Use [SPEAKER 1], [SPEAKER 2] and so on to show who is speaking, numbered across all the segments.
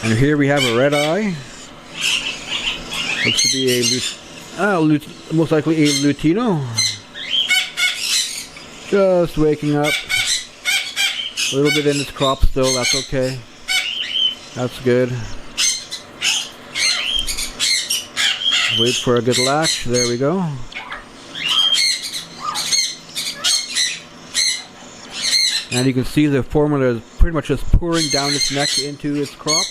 [SPEAKER 1] And here we have a red eye. Looks to be most likely a Lutino. Just waking up. A little bit in its crop still, that's okay. That's good. Wait for a good latch, there we go. And you can see the formula is pretty much just pouring down its neck into its crop.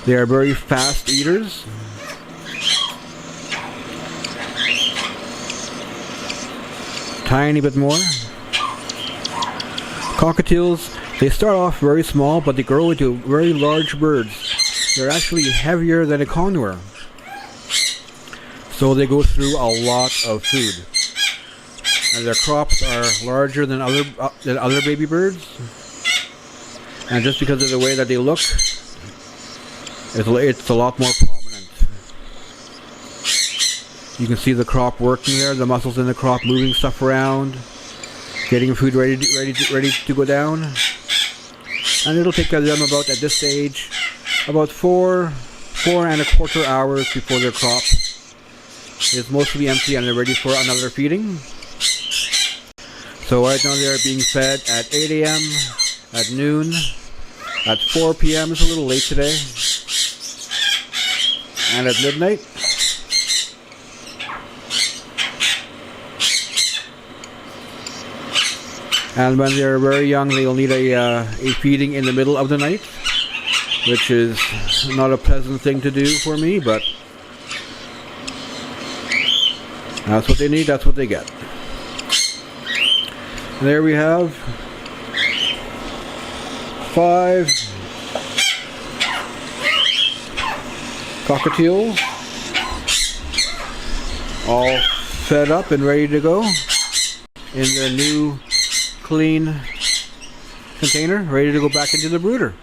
[SPEAKER 1] They are very fast eaters. Tiny bit more. Cockatiels, they start off very small, but they grow into very large birds. They're actually heavier than a conure. So they go through a lot of food. And their crops are larger than other baby birds. And just because of the way that they look, it's a lot more prominent. You can see the crop working there, the muscles in the crop moving stuff around, getting food ready to go down. And it'll take them about, at this stage, about 4.25 hours before their crop is mostly empty and they're ready for another feeding. So right now they're being fed at 8 a.m., at noon, at 4 p.m. It's a little late today, and at midnight. And when they're very young, they'll need a feeding in the middle of the night, which is not a pleasant thing to do for me, but that's what they need, that's what they get. And there we have 5 cockatiels, all fed up and ready to go in their new clean container, ready to go back into the brooder.